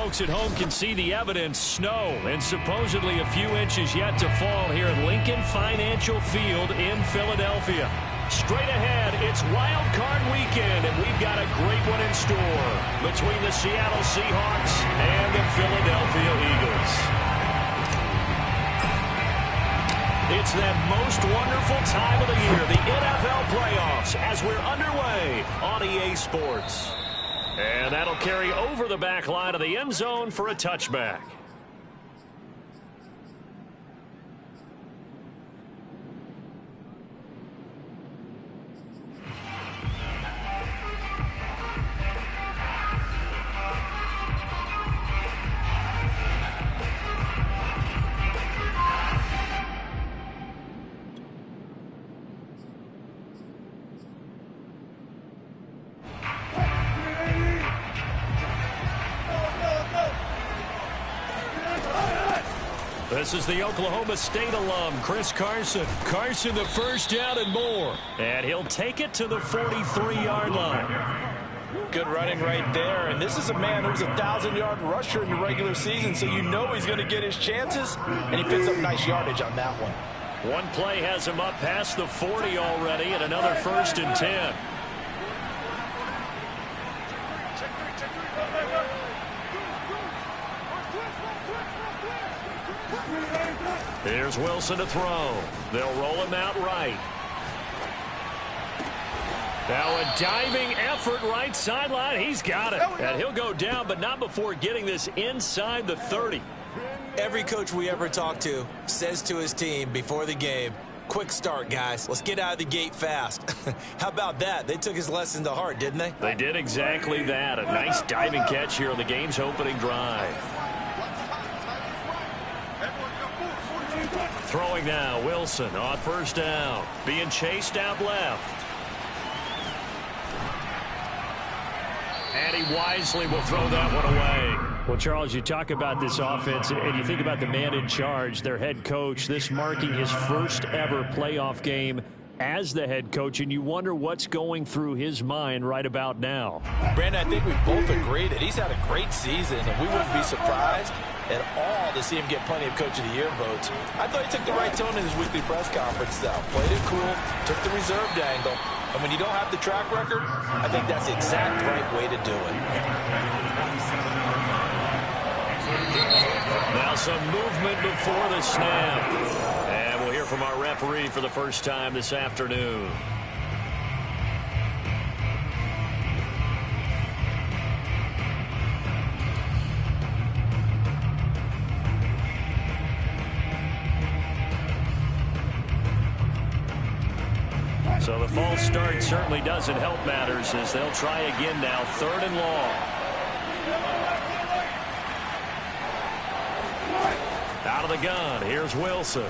folks at home can see the evidence. Snow and supposedly a few inches yet to fall here at Lincoln Financial Field in Philadelphia. Straight ahead, it's Wild Card Weekend, and we've got a great one in store between the Seattle Seahawks and the Philadelphia Eagles. It's that most wonderful time of the year, the NFL playoffs, as we're underway on EA Sports. And that'll carry over the back line of the end zone for a touchback. This is the Oklahoma State alum, Chris Carson. Carson, the first down and more. And he'll take it to the 43-yard line. Good running right there. And this is a man who's a 1,000-yard rusher in the regular season, so you know he's going to get his chances. And he picks up nice yardage on that one. One play has him up past the 40 already, and another 1st and 10. Here's Wilson to throw. They'll roll him out right. Now a diving effort right sideline. He's got it. And he'll go down, but not before getting this inside the 30. Every coach we ever talk to says to his team before the game, quick start, guys. Let's get out of the gate fast. How about that? They took his lesson to heart, didn't they? They did exactly that. A nice diving catch here on the game's opening drive. Throwing now, Wilson on 1st down. Being chased out left. And he wisely will throw that one away. Well, Charles, you talk about this offense, and you think about the man in charge, their head coach, this marking his first ever playoff game as the head coach, and you wonder what's going through his mind right about now. Brandon, I think we both agree that he's had a great season, and we wouldn't be surprised at all to see him get plenty of Coach of the Year votes. I thought he took the right tone in his weekly press conference, though. Played it cool, took the reserved angle, and when you don't have the track record, I think that's the exact right way to do it. Now some movement before the snap. And we'll hear from our referee for the first time this afternoon. So the false start certainly doesn't help matters as they'll try again now, 3rd and long. Out of the gun, here's Wilson.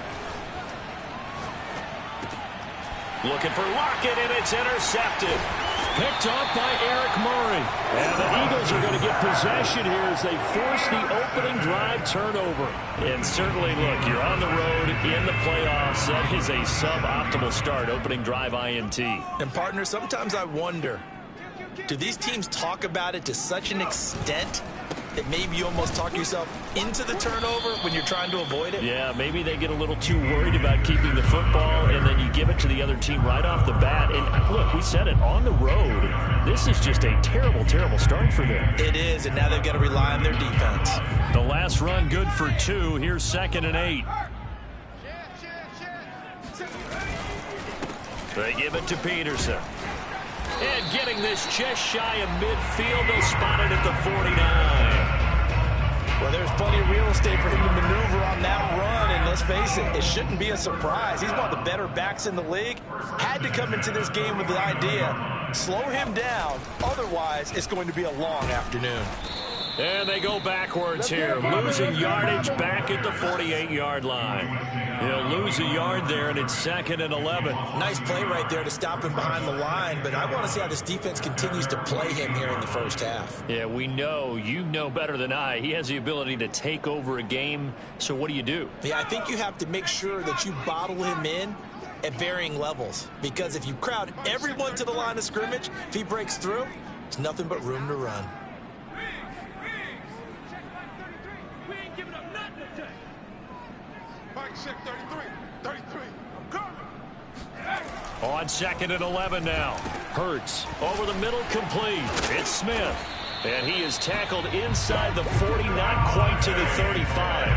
Looking for Lockett, and it's intercepted. Picked off by Eric Murray. And the Eagles are going to get possession here as they force the opening drive turnover. And certainly, look, you're on the road in the playoffs. That is a suboptimal start, opening drive INT. And, partner, sometimes I wonder, do these teams talk about it to such an extent that maybe you almost talk yourself into the turnover when you're trying to avoid it? Yeah, maybe they get a little too worried about keeping the football, and then you give it to the other team right off the bat. And look, we said it, on the road, this is just a terrible, terrible start for them. It is, and now they've got to rely on their defense. The last run good for 2. Here's 2nd and 8. They give it to Peterson. And getting this just shy of midfield, they'll spot it at the 49. Well, there's plenty of real estate for him to maneuver on that run, and let's face it, it shouldn't be a surprise. He's one of the better backs in the league. Had to come into this game with the idea, slow him down, otherwise it's going to be a long afternoon. And they go backwards here, losing yardage back at the 48-yard line. He'll lose a yard there, and it's 2nd and 11. Nice play right there to stop him behind the line, but I want to see how this defense continues to play him here in the first half. Yeah, we know, you know better than I, he has the ability to take over a game, so what do? Yeah, I think you have to make sure that you bottle him in at varying levels, because if you crowd everyone to the line of scrimmage, if he breaks through, there's nothing but room to run. On 2nd and 11 now. Hurts over the middle, complete. It's Smith. And he is tackled inside the 40, not quite to the 35.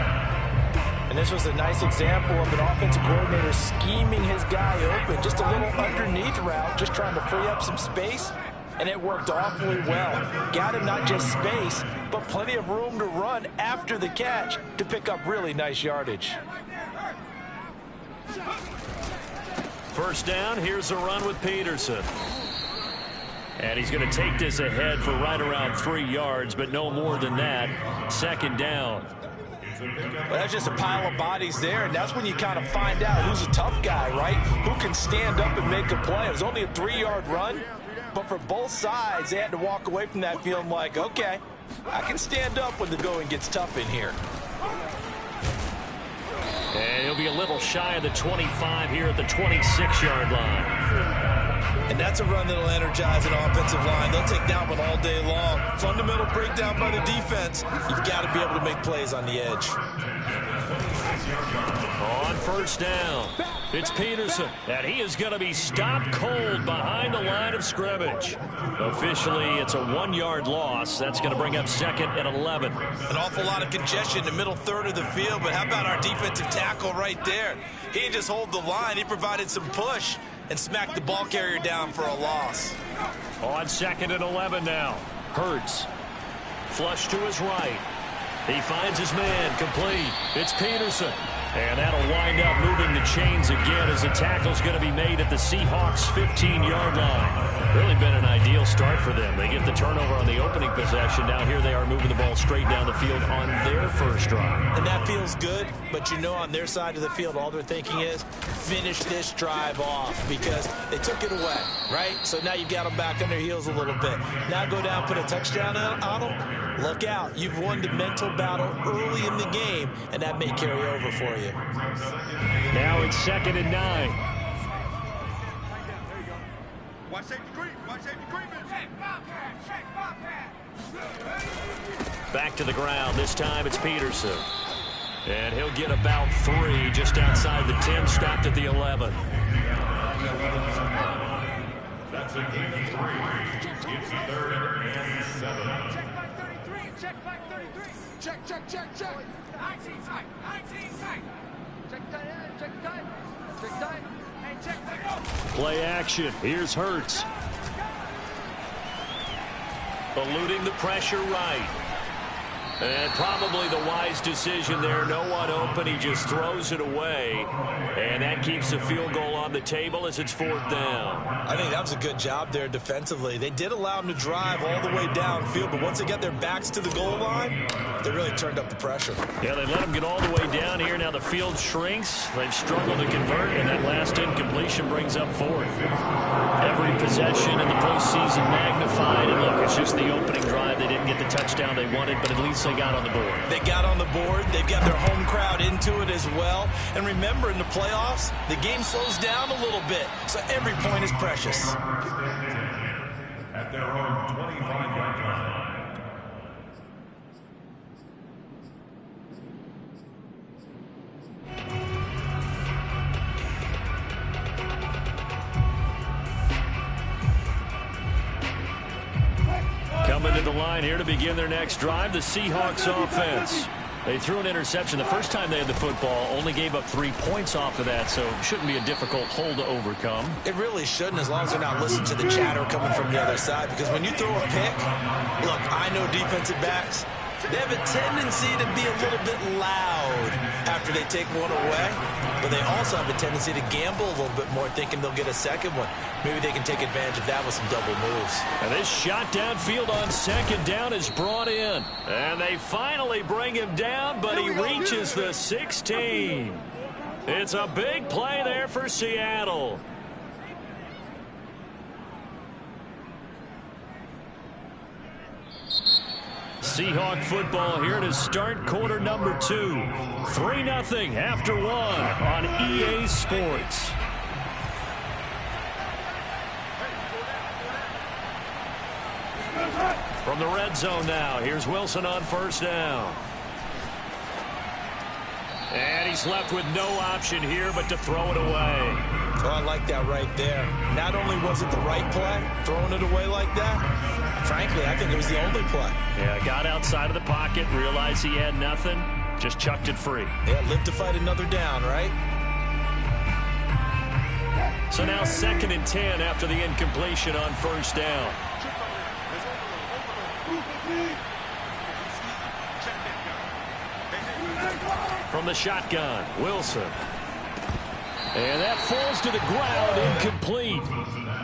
And this was a nice example of an offensive coordinator scheming his guy open. Just a little underneath route, just trying to free up some space. And it worked awfully well. Got him not just space, but plenty of room to run after the catch to pick up really nice yardage. First down, here's a run with Peterson. And he's going to take this ahead for right around 3 yards, but no more than that. 2nd down. Well, that's just a pile of bodies there, and that's when you kind of find out who's a tough guy, right? Who can stand up and make a play. It was only a 3-yard run, but for both sides, they had to walk away from that feeling like, okay, I can stand up when the going gets tough in here. And he'll be a little shy of the 25 here at the 26-yard line. And that's a run that'll energize an offensive line. They'll take that one all day long. Fundamental breakdown by the defense. You've got to be able to make plays on the edge. On 1st down, it's Peterson, and he is going to be stopped cold behind the line of scrimmage. Officially, it's a 1-yard loss. That's going to bring up 2nd and 11. An awful lot of congestion in the middle third of the field, but how about our defensive tackle right there? He didn't just hold the line. He provided some push and smacked the ball carrier down for a loss. On 2nd and 11 now, Hurts. Flush to his right. He finds his man, complete. It's Peterson. And that'll wind up moving the chains again as the tackle's going to be made at the Seahawks' 15-yard line. Really been an ideal start for them. They get the turnover on the opening possession. Now here they are moving the ball straight down the field on their first drive. And that feels good, but you know on their side of the field, all they're thinking is finish this drive off because they took it away, right? So now you've got them back on their heels a little bit. Now go down, put a touchdown on them. Look out. You've won the mental battle early in the game, and that may carry over for you. Now it's 2nd and 9. Watch safety creep. Watch safety creeping. Back to the ground. This time it's Peterson. And he'll get about 3 just outside the 10, stopped at the 11. That's a gain of 3. It's 3rd and 7. Check back 33. Check. 19 tight. Check tight. Hey, check back. Play action. Here's Hurts. Eluding the pressure right. And probably the wise decision there. No one open. He just throws it away. And that keeps the field goal on the table as it's 4th down. I think that was a good job there defensively. They did allow them to drive all the way downfield, but once they got their backs to the goal line, they really turned up the pressure. Yeah, they let them get all the way down here. Now the field shrinks. They've struggled to convert, and that last incompletion brings up 4th. Every possession in the postseason magnified. And look, it's just the opening drive. They didn't get the touchdown they wanted, but at least they got on the board. They got on the board. They've got their home crowd into it as well. And remember, in the playoffs, the game slows down a little bit, so every point is precious. At their own 25-yard line. Coming to the line here to begin their next drive, the Seahawks offense. They threw an interception the first time they had the football, only gave up 3 points off of that, so it shouldn't be a difficult hole to overcome. It really shouldn't, as long as they're not listening to the chatter coming from the other side, because when you throw a pick, look, I know defensive backs, they have a tendency to be a little bit loud after they take one away, but they also have a tendency to gamble a little bit more, thinking they'll get a second one. Maybe they can take advantage of that with some double moves. And this shot downfield on 2nd down is brought in. And they finally bring him down, but he reaches the 16. It's a big play there for Seattle. Seahawk football here to start quarter number 2. 3-0 after 1 on EA Sports. From the red zone now, here's Wilson on 1st down. And he's left with no option here but to throw it away. Oh, I like that right there. Not only was it the right play, throwing it away like that, frankly, I think it was the only play. Yeah, got outside of the pocket, realized he had nothing, just chucked it free. Yeah, live to fight another down, right? So now 2nd and 10 after the incompletion on 1st down. From the shotgun, Wilson. And that falls to the ground, incomplete.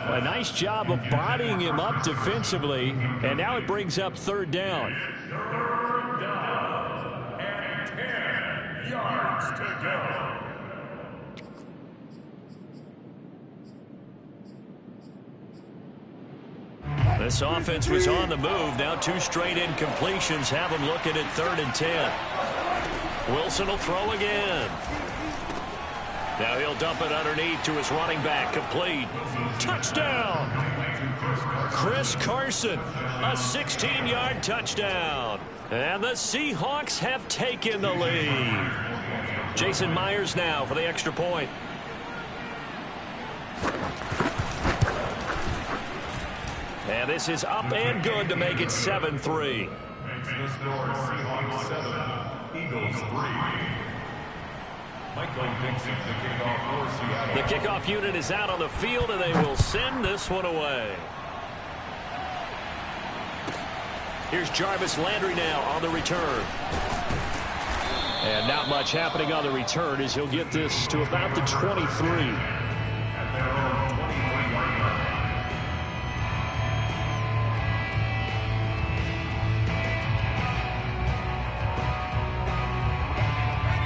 A nice job of bodying him up defensively, and now it brings up 3rd down. 3rd down and 10 yards to go. This offense was on the move. Now 2 straight incompletions have them looking at 3rd and 10. Wilson will throw again. Now he'll dump it underneath to his running back. Complete. Touchdown. Chris Carson. A 16-yard touchdown. And the Seahawks have taken the lead. Jason Myers now for the extra point. And this is up and good to make it 7-3. Makes the score Seahawks 7, Eagles 3. Michael Dixon, the kickoff for Seattle. The kickoff unit is out on the field, and they will send this one away. Here's Jarvis Landry now on the return. And not much happening on the return as he'll get this to about the 23. At their own 23-yard line.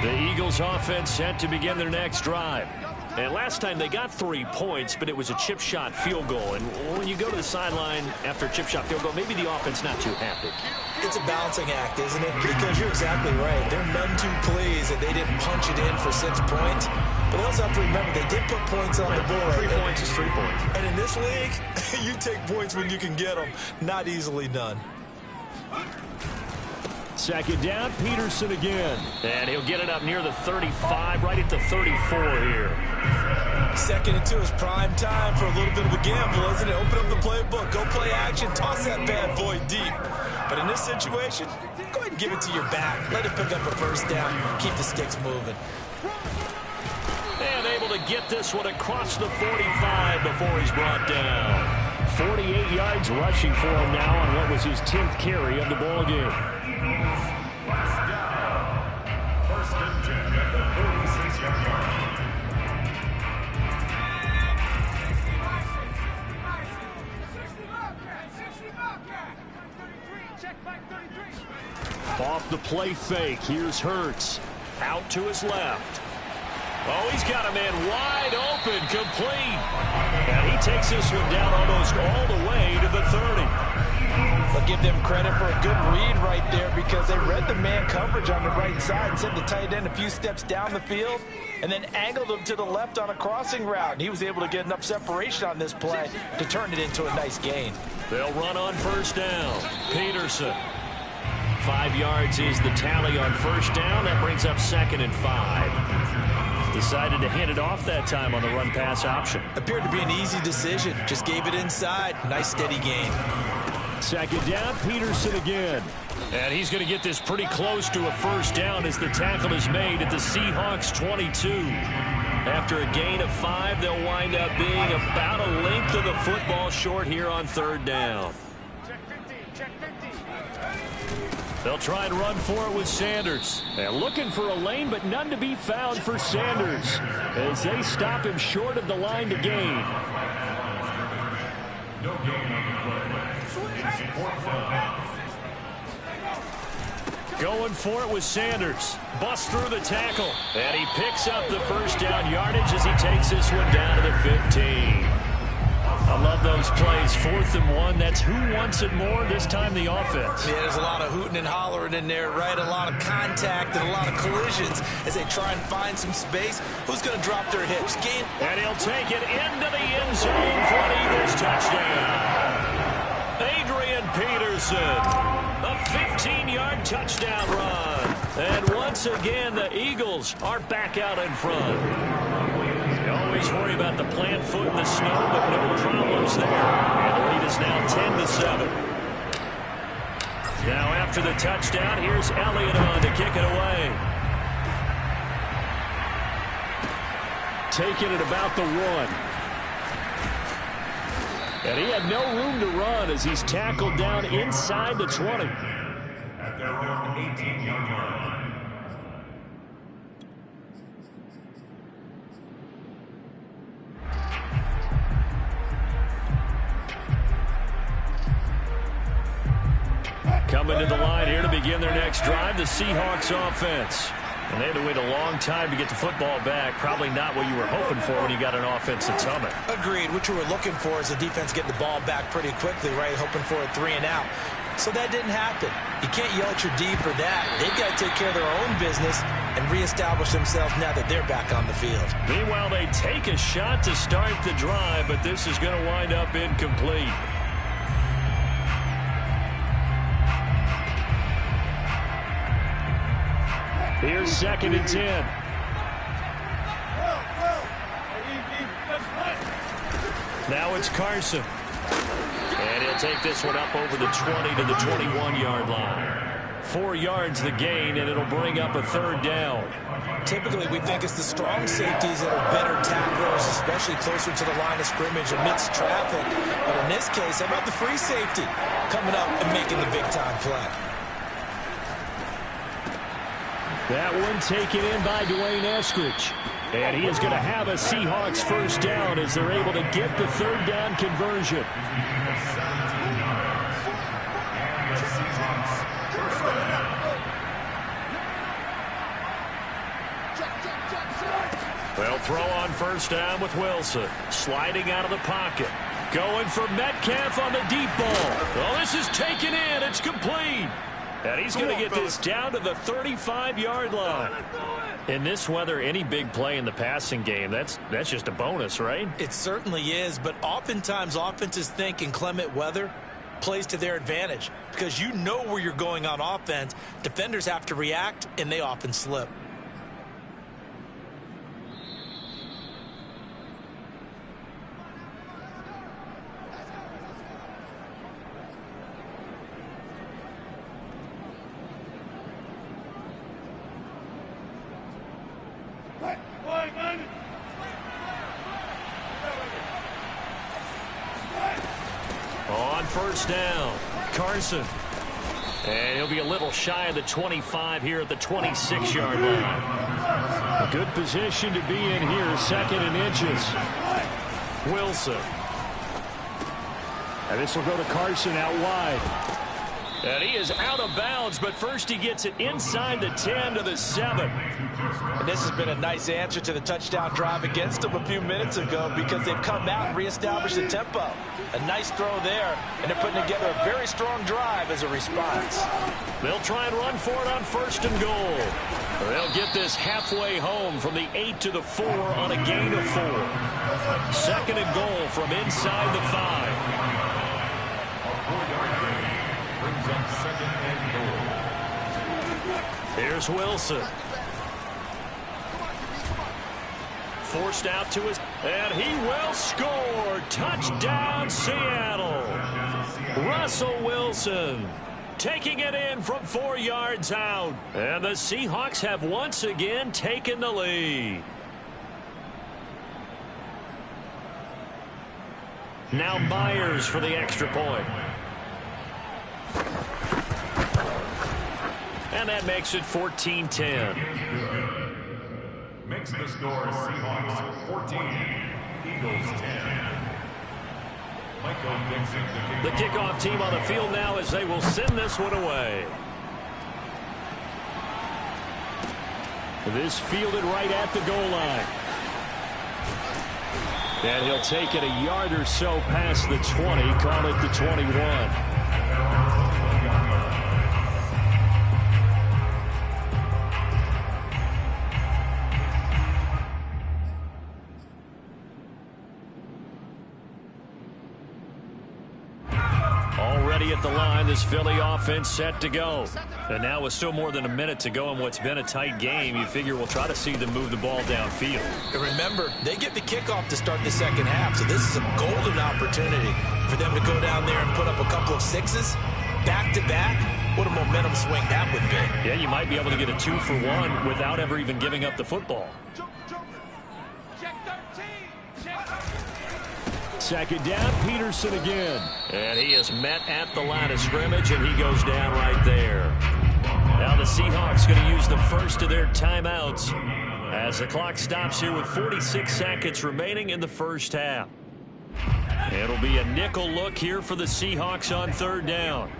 The Eagles offense set to begin their next drive. And last time they got 3 points, but it was a chip shot field goal. And when you go to the sideline after a chip shot field goal, maybe the offense not too happy. It's a balancing act, isn't it? Because you're exactly right. They're none too pleased that they didn't punch it in for 6 points. But they also have to remember they did put points on the board. 3 points is 3 points. And in this league, you take points when you can get them. Not easily done. 2nd down, Peterson again. And he'll get it up near the 35, right at the 34 here. 2nd and 2 is prime time for a little bit of a gamble, isn't it? Open up the playbook, go play action, toss that bad boy deep. But in this situation, go ahead and give it to your back. Let him pick up a 1st down, keep the sticks moving. And able to get this one across the 45 before he's brought down. 48 yards rushing for him now on what was his 10th carry of the ball game. Last down. 1st and 10 at the 46-yard line. Off the play fake. Here's Hurts. Out to his left. Oh, he's got a man wide open, complete. And he takes this one down almost all the way to the 30. But give them credit for a good read right there because they read the man coverage on the right side and sent the tight end a few steps down the field and then angled him to the left on a crossing route. And he was able to get enough separation on this play to turn it into a nice gain. They'll run on 1st down. Peterson. 5 yards is the tally on 1st down. That brings up 2nd and 5. Decided to hand it off that time on the run-pass option. Appeared to be an easy decision. Just gave it inside. Nice steady gain. 2nd down, Peterson again. And he's going to get this pretty close to a 1st down as the tackle is made at the Seahawks 22. After a gain of 5, they'll wind up being about a length of the football short here on 3rd down. They'll try and run for it with Sanders. And looking for a lane, but none to be found for Sanders as they stop him short of the line to gain. No gain on the play. It's 4th down. Going for it with Sanders. Busts through the tackle. And he picks up the 1st down yardage as he takes this one down to the 15. I love those plays. 4th and 1. That's who wants it more, this time the offense. Yeah, there's a lot of hooting and hollering in there, right? A lot of contact and a lot of collisions as they try and find some space. Who's going to drop their hips? Gain. And he'll take it into the end zone for an Eagles touchdown. Adrian Peterson, a 15-yard touchdown run. And once again, the Eagles are back out in front. You always worry about the plant foot in the snow, but no problems there. And the lead is now 10-7. Now after the touchdown, here's Elliott on to kick it away. Taking it about the 1. And he had no room to run as he's tackled down inside the 20. At their own 18-yard line. Coming to the line here to begin their next drive, the Seahawks offense. And they had to wait a long time to get the football back. Probably not what you were hoping for when you got an offense that's humming. Agreed. What you were looking for is the defense getting the ball back pretty quickly, right? Hoping for a 3 and out. So that didn't happen. You can't yell at your D for that. They've got to take care of their own business and reestablish themselves now that they're back on the field. Meanwhile, they take a shot to start the drive, but this is going to wind up incomplete. Here's 2nd and 10. Now it's Carson. And he'll take this one up over the 20 to the 21-yard line. 4 yards the gain, and it'll bring up a 3rd down. Typically, we think it's the strong safeties that are better tacklers, especially closer to the line of scrimmage amidst traffic. But in this case, how about the free safety coming up and making the big-time play? That one taken in by Dwayne Eskridge. And he is going to have a Seahawks 1st down as they're able to get the 3rd down conversion. They'll throw on 1st down with Wilson. Sliding out of the pocket. Going for Metcalf on the deep ball. Well, this is taken in. It's complete. And he's going to get this down to the 35-yard line. In this weather, any big play in the passing game, that's just a bonus, right? It certainly is, but oftentimes offenses think in clement weather plays to their advantage because you know where you're going on offense. Defenders have to react, and they often slip. On 1st down, Carson. And he'll be a little shy of the 25 here at the 26-yard line. A good position to be in here, 2nd and inches. Wilson. And this will go to Carson out wide. And he is out of bounds, but first he gets it inside the 10 to the 7. And this has been a nice answer to the touchdown drive against them a few minutes ago because they've come out and reestablished the tempo. A nice throw there, and they're putting together a very strong drive as a response. They'll try and run for it on 1st and goal. They'll get this halfway home from the 8 to the 4 on a gain of 4. 2nd and goal from inside the 5. Here's Wilson. Forced out to his, and he will score. Touchdown, Seattle. Russell Wilson taking it in from 4 yards out. And the Seahawks have once again taken the lead. Now Myers for the extra point. And that makes it 14-10. Makes the score Seahawks 14, Eagles 10. Michael Dixon, The kickoff team on the field now as they will send this one away. This fielded right at the goal line. And he'll take it a yard or so past the 20, call it the 21. Already at at the line. This Philly offense set to go. And now with still more than a minute to go in what's been a tight game, you figure we'll try to see them move the ball downfield. And remember, they get the kickoff to start the second half, so this is a golden opportunity for them to go down there and put up a couple of sixes back-to-back. What a momentum swing that would be. Yeah, you might be able to get a 2-for-1 without ever even giving up the football. Second down, Peterson again. And he is met at the line of scrimmage, and he goes down right there. Now the Seahawks going to use the first of their timeouts as the clock stops here with 46 seconds remaining in the first half. It'll be a nickel look here for the Seahawks on third down.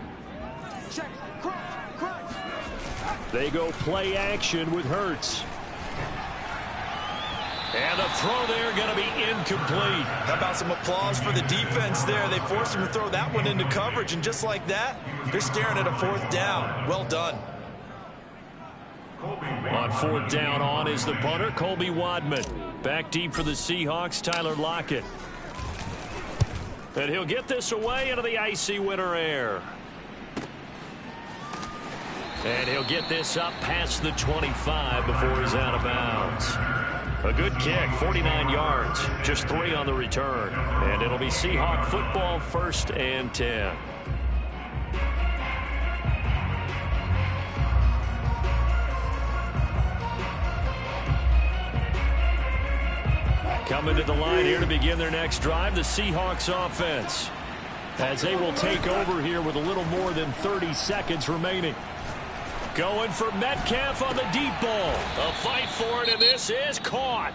They go play action with Hurts. And the throw there going to be incomplete. How about some applause for the defense there? They forced him to throw that one into coverage, and just like that, they're staring at a fourth down. Well done. On fourth down on is the punter, Colby Wadman. Back deep for the Seahawks, Tyler Lockett. And he'll get this away into the icy winter air. And he'll get this up past the 25 before he's out of bounds. A good kick, 49 yards, just 3 on the return. And it'll be Seahawk football, 1st and 10. Coming to the line here to begin their next drive, the Seahawks offense. As they will take over here with a little more than 30 seconds remaining. Going for Metcalf on the deep ball. A fight for it, and this is caught.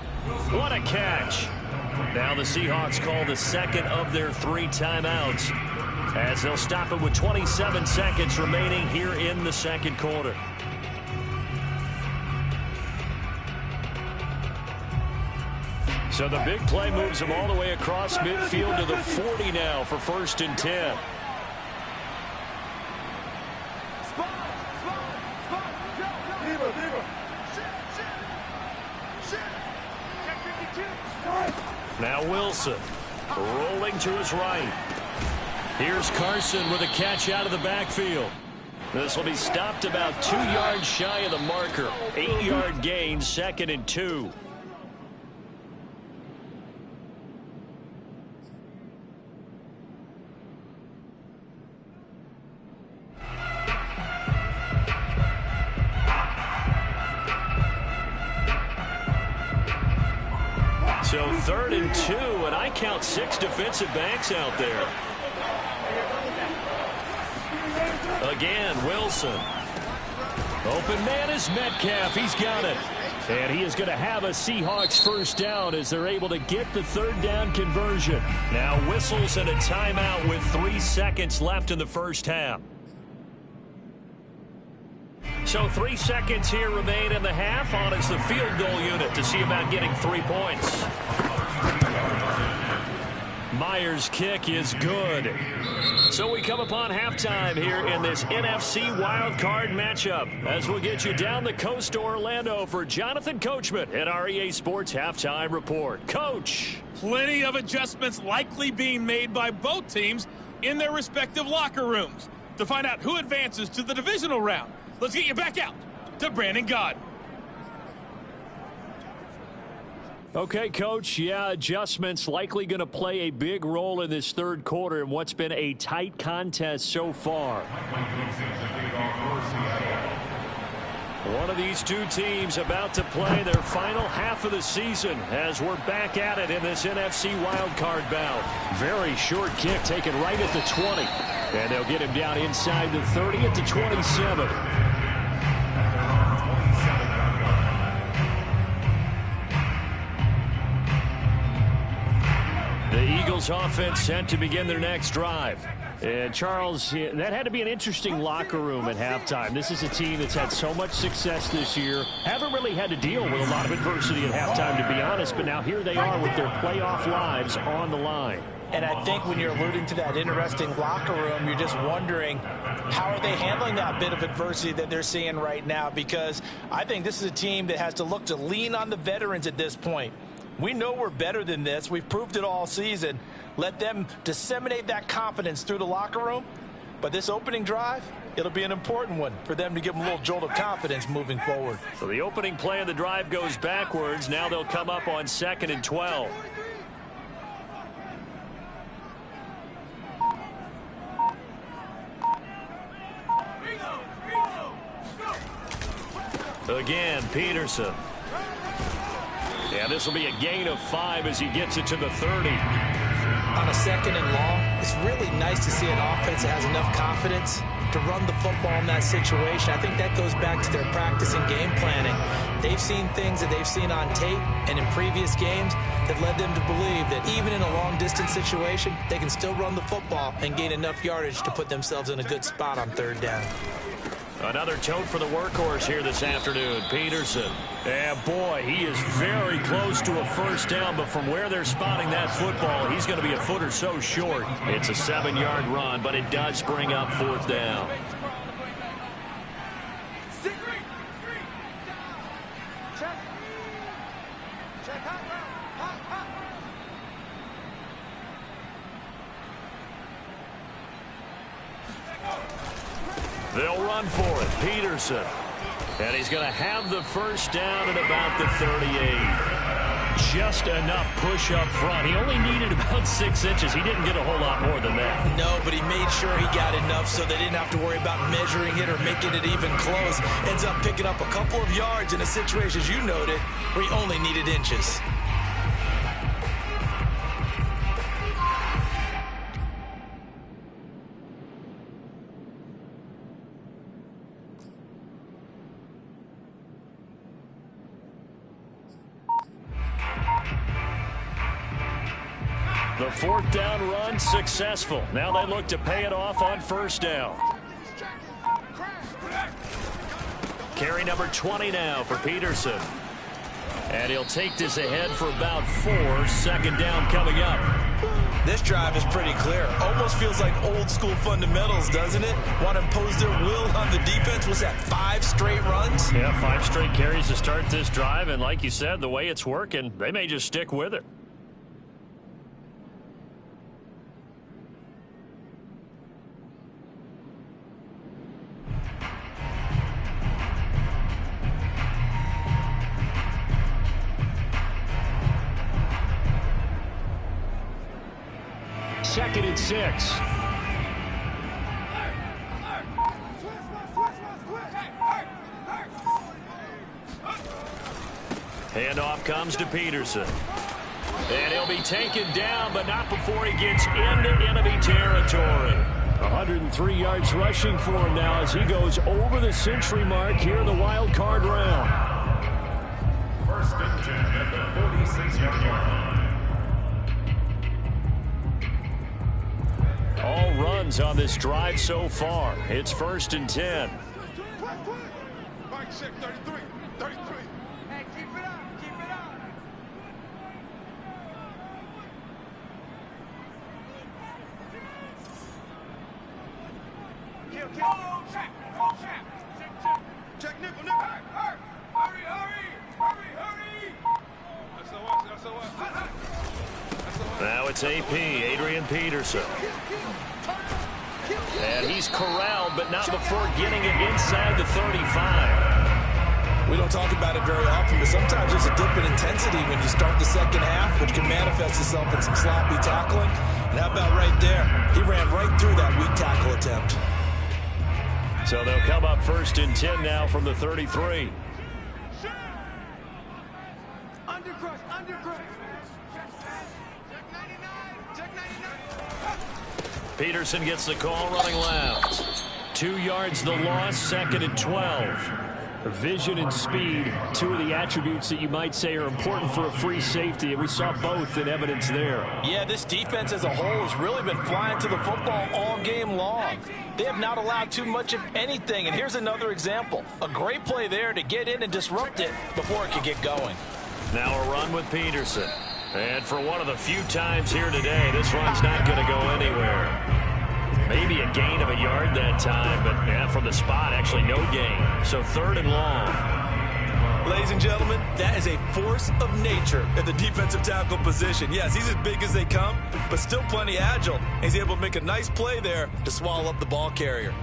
What a catch. Now the Seahawks call the second of their 3 timeouts as they'll stop it with 27 seconds remaining here in the second quarter. So the big play moves them all the way across midfield to the 40 now for 1st and 10. Now Wilson rolling to his right. Here's Carson with a catch out of the backfield. This will be stopped about 2 yards shy of the marker. 8-yard gain, 2nd and 2. So 3rd and 2, and I count 6 defensive backs out there. Again, Wilson. Open man is Metcalf. He's got it. And he is going to have a Seahawks first down as they're able to get the 3rd down conversion. Now whistles and a timeout with 3 seconds left in the first half. So 3 seconds here remain in the half. On is the field goal unit to see about getting 3 points. Myers' kick is good. So we come upon halftime here in this NFC wildcard matchup as we'll get you down the coast to Orlando for Jonathan Coachman at our EA Sports Halftime Report. Coach. Plenty of adjustments likely being made by both teams in their respective locker rooms. To find out who advances to the divisional round, let's get you back out to Brandon Gaudin. Okay, Coach. Yeah, adjustments likely going to play a big role in this third quarter in what's been a tight contest so far. One of these two teams about to play their final half of the season as we're back at it in this NFC wildcard bout. Very short kick taken right at the 20. And they'll get him down inside the 30 at the 27. The Eagles offense set to begin their next drive. And Charles, that had to be an interesting locker room at halftime. This is a team that's had so much success this year. Haven't really had to deal with a lot of adversity at halftime, to be honest. But now here they are with their playoff lives on the line. And I think when you're alluding to that interesting locker room, you're just wondering how are they handling that bit of adversity that they're seeing right now? Because I think this is a team that has to look to lean on the veterans at this point. We know we're better than this. We've proved it all season. Let them disseminate that confidence through the locker room. But this opening drive, it'll be an important one for them to give them a little jolt of confidence moving forward. So the opening play of the drive goes backwards. Now they'll come up on 2nd and 12. Again, Peterson. Yeah, this will be a gain of 5 as he gets it to the 30. On a 2nd and long, it's really nice to see an offense that has enough confidence to run the football in that situation. I think that goes back to their practice and game planning. They've seen things that they've seen on tape and in previous games that led them to believe that even in a long-distance situation, they can still run the football and gain enough yardage to put themselves in a good spot on 3rd down. Another tote for the workhorse here this afternoon, Peterson. Yeah, boy, he is very close to a 1st down, but from where they're spotting that football, he's going to be a foot or so short. It's a 7-yard run, but it does bring up 4th down. They'll run for it. Peterson. And he's going to have the 1st down at about the 38. Just enough push up front. He only needed about 6 inches. He didn't get a whole lot more than that. No, but he made sure he got enough so they didn't have to worry about measuring it or making it even close. Ends up picking up a couple of yards in a situation, as you noted, where he only needed inches. The 4th down run successful. Now they look to pay it off on 1st down. Carry number 20 now for Peterson. And he'll take this ahead for about 4. 2nd down coming up. This drive is pretty clear. Almost feels like old school fundamentals, doesn't it? Want to impose their will on the defense. Was that 5 straight runs? Yeah, 5 straight carries to start this drive. And like you said, the way it's working, they may just stick with it. Second and 6. Handoff comes to Peterson. And he'll be taken down, but not before he gets into enemy territory. 103 yards rushing for him now as he goes over the century mark here in the wild card round. 1st and 10 at the 46-yard line. All runs on this drive so far. It's 1st and 10. Mike, check 33. 33. Hey, keep it up. Keep it up. Kill. Check. Check nickel. Hurry. That's the one. Now it's AP, Adrian Peterson. And he's corralled, but not before getting it inside the 35. We don't talk about it very often, but sometimes there's a dip in intensity when you start the 2nd half, which can manifest itself in some sloppy tackling. And how about right there? He ran right through that weak tackle attempt. So they'll come up 1st and 10 now from the 33. Undercrush. Peterson gets the call running left. 2 yards the loss, 2nd and 12. Vision and speed, 2 of the attributes that you might say are important for a free safety, and we saw both in evidence there. Yeah, this defense as a whole has really been flying to the football all game long. They have not allowed too much of anything, and here's another example. A great play there to get in and disrupt it before it could get going. Now a run with Peterson. And for one of the few times here today, this run's not going to go anywhere. Maybe a gain of a yard that time, but yeah, from the spot, actually no gain. So 3rd and long. Lays ladies and gentlemen, that is a force of nature at the defensive tackle position. Yes, he's as big as they come, but still plenty agile. He's able to make a nice play there to swallow up the ball carrier.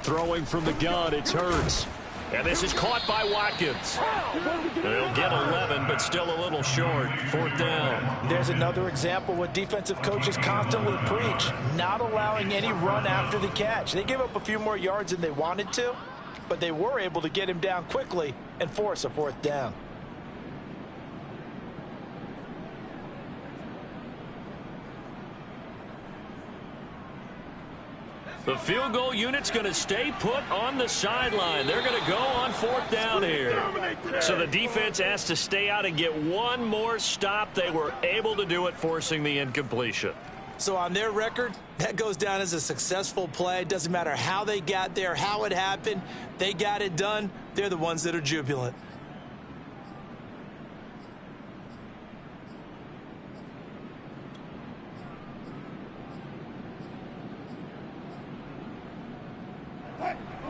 Throwing from the gun, it's Hurts. And this is caught by Watkins. They'll get 11, but still a little short. 4th down. There's another example what defensive coaches constantly preach, not allowing any run after the catch. They gave up a few more yards than they wanted to, but they were able to get him down quickly and force a 4th down. The field goal unit's going to stay put on the sideline. They're going to go on 4th down here. So the defense has to stay out and get one more stop. They were able to do it, forcing the incompletion. So on their record, that goes down as a successful play. It doesn't matter how they got there, how it happened. They got it done. They're the ones that are jubilant.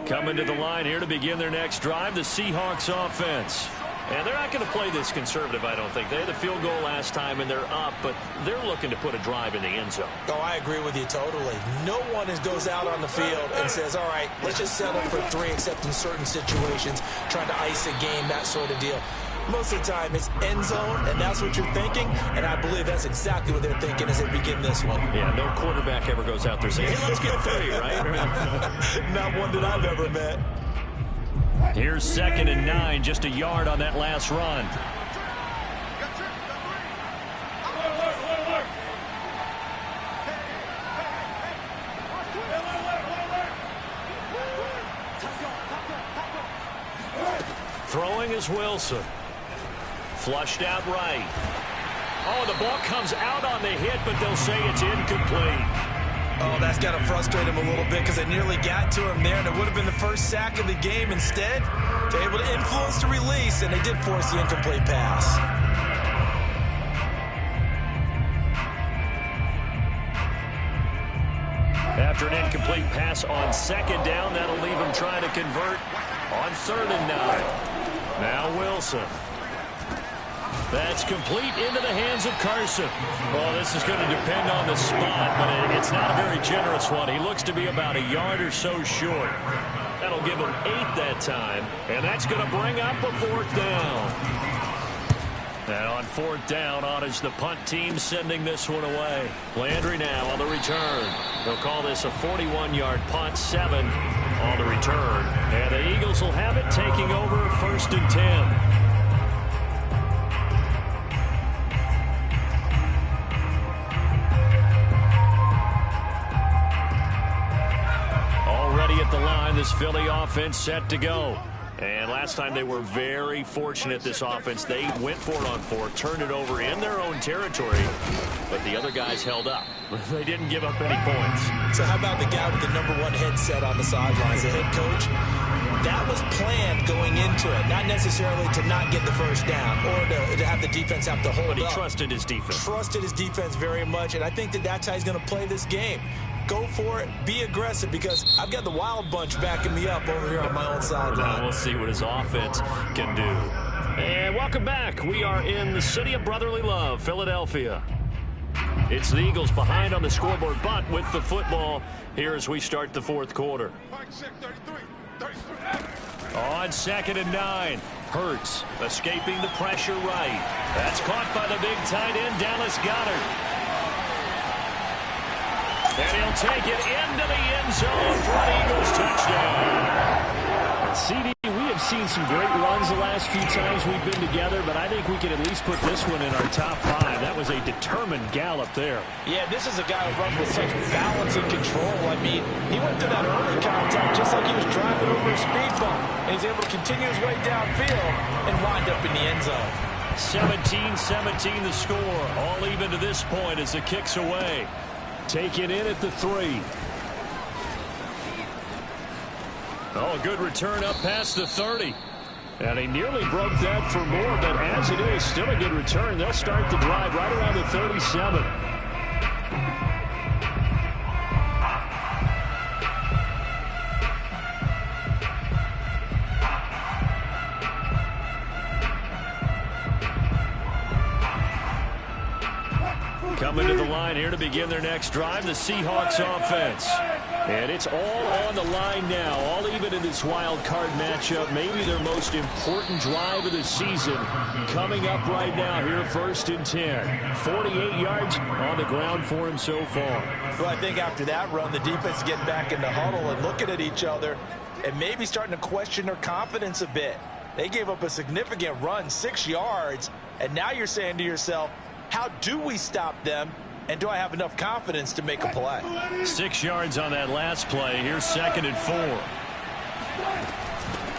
Coming to the line here to begin their next drive, the Seahawks offense. And they're not going to play this conservative, I don't think. They had the field goal last time, and they're up, but they're looking to put a drive in the end zone. Oh, I agree with you totally. No one goes out on the field and says, all right, let's just settle for 3, except in certain situations, trying to ice a game, that sort of deal. Most of the time, it's end zone, and that's what you're thinking, and I believe that's exactly what they're thinking as they begin this one. Yeah, no quarterback ever goes out there saying, hey, let's get 3, right? Not one that I've ever met. Here's 2nd and 9, just a yard on that last run. Throwing is Wilson. Flushed out right. Oh, the ball comes out on the hit, but they'll say it's incomplete. Oh, that's got to frustrate him a little bit because they nearly got to him there, and it would have been the first sack of the game. Instead, they're able to influence the release, and they did force the incomplete pass. After an incomplete pass on second down, that'll leave him trying to convert on 3rd and 9. Now Wilson. That's complete into the hands of Carson. Well, this is going to depend on the spot, but it's not a very generous one. He looks to be about a yard or so short. That'll give him 8 that time, and that's going to bring up a 4th down. And on 4th down, on is the punt team sending this one away. Landry now on the return. They'll call this a 41-yard punt, 7 on the return. And the Eagles will have it taking over 1st and 10. At the line, this Philly offense set to go. And last time they were very fortunate, this offense. They went for it on 4, turned it over in their own territory, but the other guys held up. They didn't give up any points. So how about the guy with the #1 headset on the sidelines, the head coach? That was planned going into it, not necessarily to not get the first down or to have the defense have to hold up. But he trusted his defense. Trusted his defense very much, and I think that's how he's going to play this game. Go for it. Be aggressive, because I've got the wild bunch backing me up over here on my own sideline. Now we'll see what his offense can do. And welcome back. We are in the city of brotherly love, Philadelphia. It's the Eagles behind on the scoreboard, but with the football here as we start the 4th quarter. On 2nd and 9. Hurts escaping the pressure right. That's caught by the big tight end, Dallas Goedert. And he'll take it into the end zone for an Eagles touchdown. CD, we have seen some great runs the last few times we've been together, but I think we can at least put this one in our top 5. That was a determined gallop there. Yeah, this is a guy who runs with such balance and control. I mean, he went through that early contact just like he was driving over a speed bump, and he's able to continue his way downfield and wind up in the end zone. 17-17 the score. All even to this point as the kick's away. Take it in at the 3. Oh, a good return up past the 30. And he nearly broke that for more, but as it is, still a good return. They'll start the drive right around the 37. Coming to the line here to begin their next drive, the Seahawks offense. And it's all on the line now, all even in this wild card matchup. Maybe their most important drive of the season coming up right now here, 1st and 10. 48 yards on the ground for him so far. Well, I think after that run, the defense is getting back in the huddle and looking at each other and maybe starting to question their confidence a bit. They gave up a significant run, 6 yards, and now you're saying to yourself, how do we stop them, and do I have enough confidence to make a play? 6 yards on that last play. Here's 2nd and 4.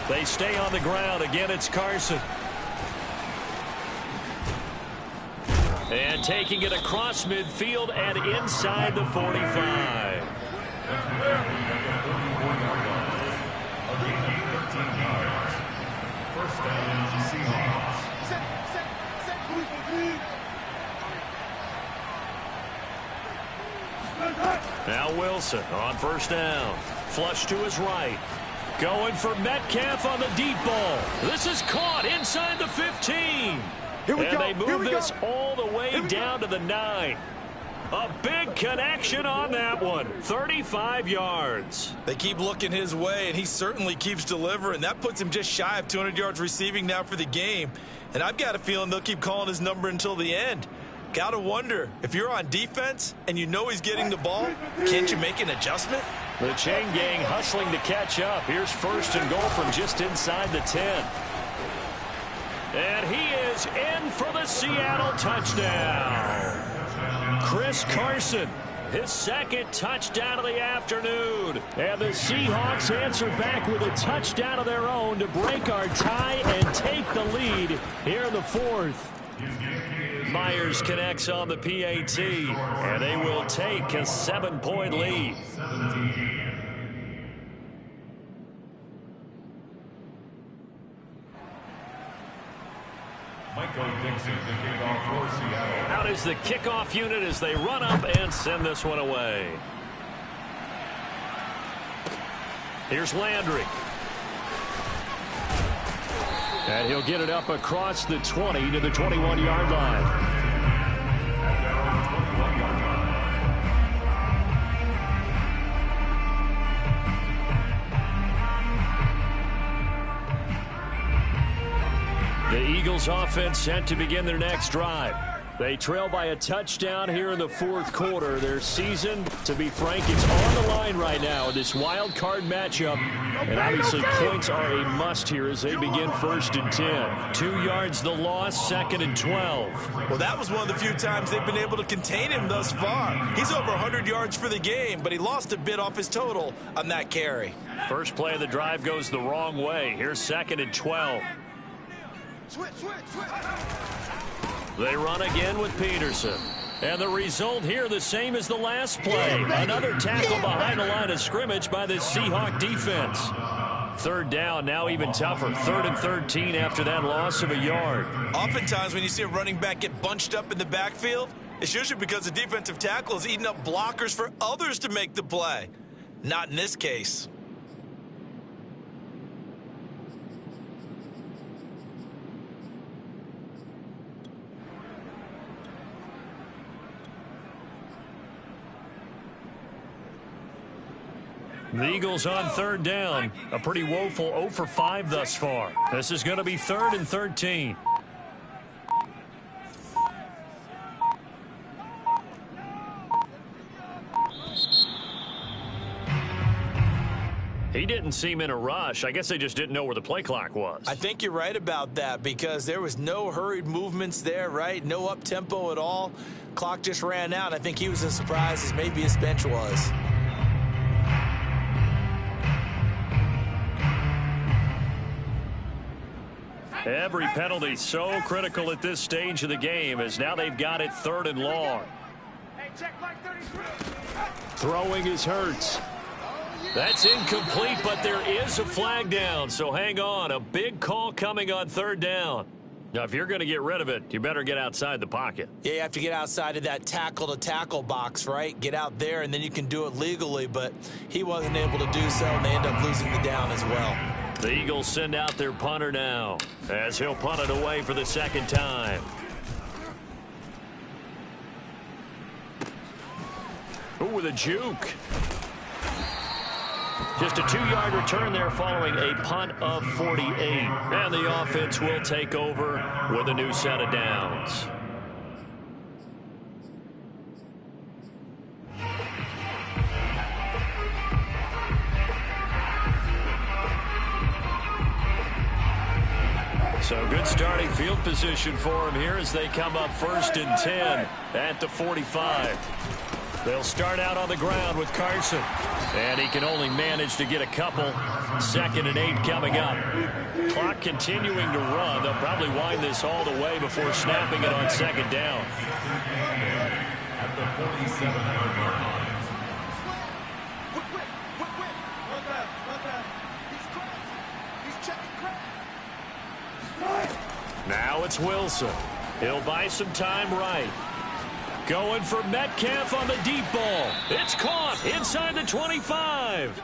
They stay on the ground. Again, it's Carson. And taking it across midfield and inside the 45. First down, Seahawks. Now Wilson on 1st down. Flush to his right. Going for Metcalf on the deep ball. This is caught inside the 15. And they move this all the way down to the 9. A big connection on that one. 35 yards. They keep looking his way, and he certainly keeps delivering. That puts him just shy of 200 yards receiving now for the game. And I've got a feeling they'll keep calling his number until the end. Got to wonder, if you're on defense and you know he's getting the ball, can't you make an adjustment? The chain gang hustling to catch up. Here's 1st and goal from just inside the 10. And he is in for the Seattle touchdown. Chris Carson, his 2nd touchdown of the afternoon. And the Seahawks answer back with a touchdown of their own to break our tie and take the lead here in the 4th. Myers connects on the PAT, and they will take a 7-point lead. Michael Dixon, the kickoff for Seattle. Out is the kickoff unit as they run up and send this one away. Here's Landry. And he'll get it up across the 20 to the 21-yard line. The Eagles offense set to begin their next drive. They trail by a touchdown here in the fourth quarter. Their season, to be frank, it's on the line right now in this wild card matchup. And obviously points are a must here as they begin 1st and 10. 2 yards the loss, 2nd and 12. Well, that was one of the few times they've been able to contain him thus far. He's over 100 yards for the game, but he lost a bit off his total on that carry. First play of the drive goes the wrong way. Here's 2nd and 12. Switch. They run again with Peterson. And the result here the same as the last play. Another tackle behind the line of scrimmage by this Seahawk defense. 3rd down, now even tougher. 3rd and 13 after that loss of a yard. Oftentimes when you see a running back get bunched up in the backfield, it's usually because the defensive tackle is eating up blockers for others to make the play. Not in this case. The Eagles on 3rd down. A pretty woeful 0 for 5 thus far. This is going to be 3rd and 13. He didn't seem in a rush. I guess they just didn't know where the play clock was. I think you're right about that because there was no hurried movements there, right? No up-tempo at all. Clock just ran out. I think he was as surprised as maybe his bench was. Every penalty so critical at this stage of the game as now they've got it 3rd and long. Hey, check like 33. Throwing is Hurts. That's incomplete, but there is a flag down, so hang on. A big call coming on 3rd down. Now, if you're going to get rid of it, you better get outside the pocket. Yeah, you have to get outside of that tackle-to-tackle box, right? Get out there, and then you can do it legally, but he wasn't able to do so, and they end up losing the down as well. The Eagles send out their punter now as he'll punt it away for the 2nd time. Ooh, with a juke. Just a 2-yard return there following a punt of 48. And the offense will take over with a new set of downs. So good starting field position for him here as they come up 1st and 10 at the 45. They'll start out on the ground with Carson. And he can only manage to get a couple. 2nd and 8 coming up. Clock continuing to run. They'll probably wind this all the way before snapping it on 2nd down. At the 47-yard line. Now it's Wilson. He'll buy some time right. Going for Metcalf on the deep ball. It's caught inside the 25.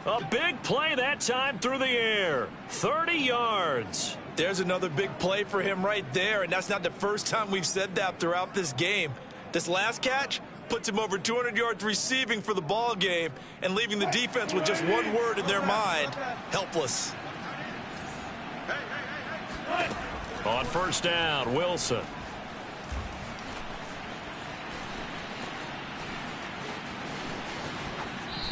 A big play that time through the air. 30 yards. There's another big play for him right there, and that's not the first time we've said that throughout this game. This last catch puts him over 200 yards receiving for the ball game and leaving the defense with just one word in their mind: helpless. On 1st down, Wilson.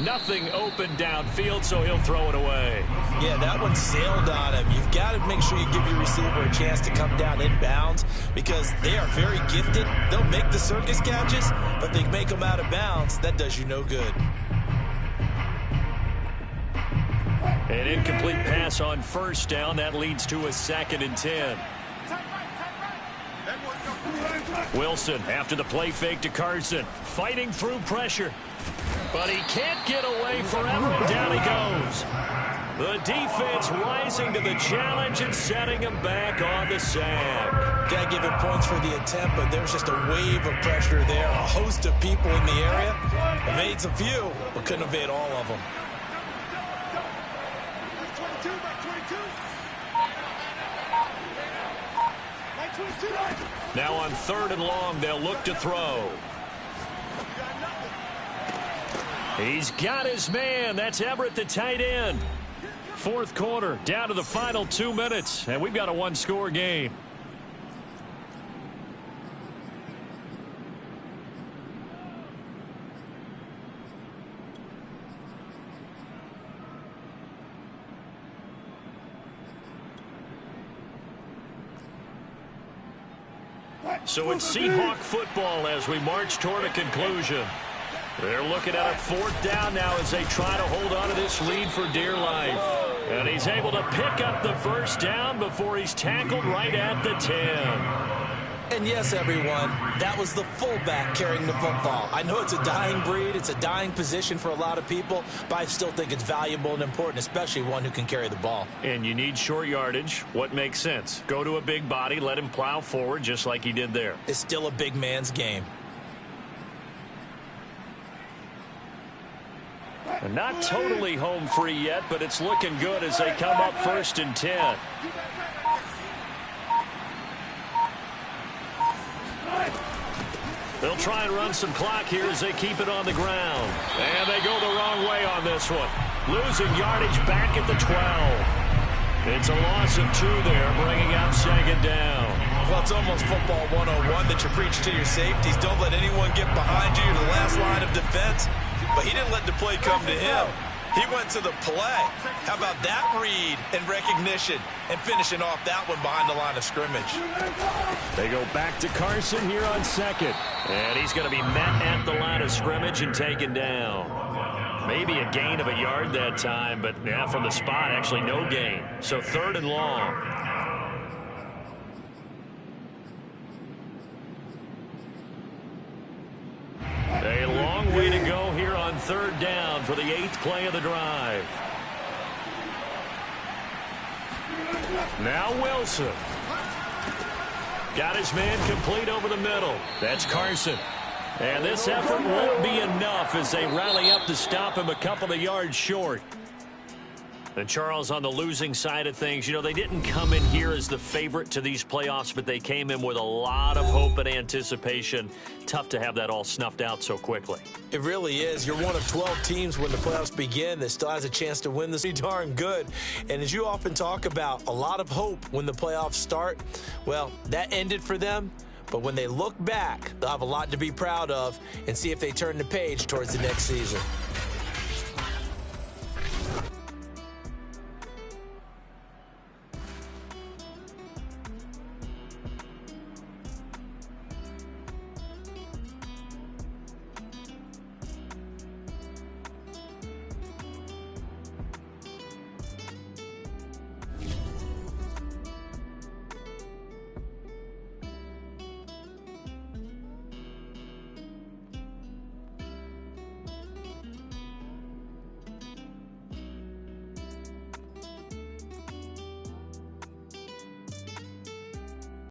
Nothing open downfield, so he'll throw it away. Yeah, that one sailed on him. You've got to make sure you give your receiver a chance to come down inbounds because they are very gifted. They'll make the circus catches, but they make them out of bounds. That does you no good. An incomplete pass on 1st down. That leads to a 2nd and 10. Wilson after the play fake to Carson. Fighting through pressure. But he can't get away forever, and down he goes. The defense rising to the challenge and setting him back on the sack. Got to give him points for the attempt, but there's just a wave of pressure there. A host of people in the area. Evades a few, but couldn't evade all of them. Now on 3rd and long, they'll look to throw. He's got his man. That's Everett, the tight end. 4th quarter, down to the final 2 minutes, and we've got a one-score game. So it's Seahawk football as we march toward a conclusion. They're looking at a 4th down now as they try to hold on to this lead for dear life. And he's able to pick up the 1st down before he's tackled right at the 10. And yes, everyone, that was the fullback carrying the football. I know it's a dying breed, it's a dying position for a lot of people, but I still think it's valuable and important, especially one who can carry the ball. And you need short yardage. What makes sense? Go to a big body, let him plow forward just like he did there. It's still a big man's game. And not totally home free yet, but it's looking good as they come up 1st and 10. They'll try and run some clock here as they keep it on the ground. And they go the wrong way on this one. Losing yardage back at the 12. It's a loss of 2 there, bringing up 2nd down. Well, it's almost football 101 that you preach to your safeties. Don't let anyone get behind you to the last line of defense. But he didn't let the play come to him. He went to the play. How about that read and recognition and finishing off that one behind the line of scrimmage? They go back to Carson here on 2nd. And he's going to be met at the line of scrimmage and taken down. Maybe a gain of a yard that time, but yeah, from the spot, actually no gain. So 3rd and long. A long way to go here on 3rd down for the 8th play of the drive. Now Wilson. Got his man complete over the middle. That's Carson. And this effort won't be enough as they rally up to stop him a couple of yards short. And Charles, on the losing side of things, you know, they didn't come in here as the favorite to these playoffs, but they came in with a lot of hope and anticipation. Tough to have that all snuffed out so quickly. It really is. You're one of 12 teams when the playoffs begin that still has a chance to win this. Pretty darn good. And as you often talk about, a lot of hope when the playoffs start. Well, that ended for them. But when they look back, they'll have a lot to be proud of and see if they turn the page towards the next season.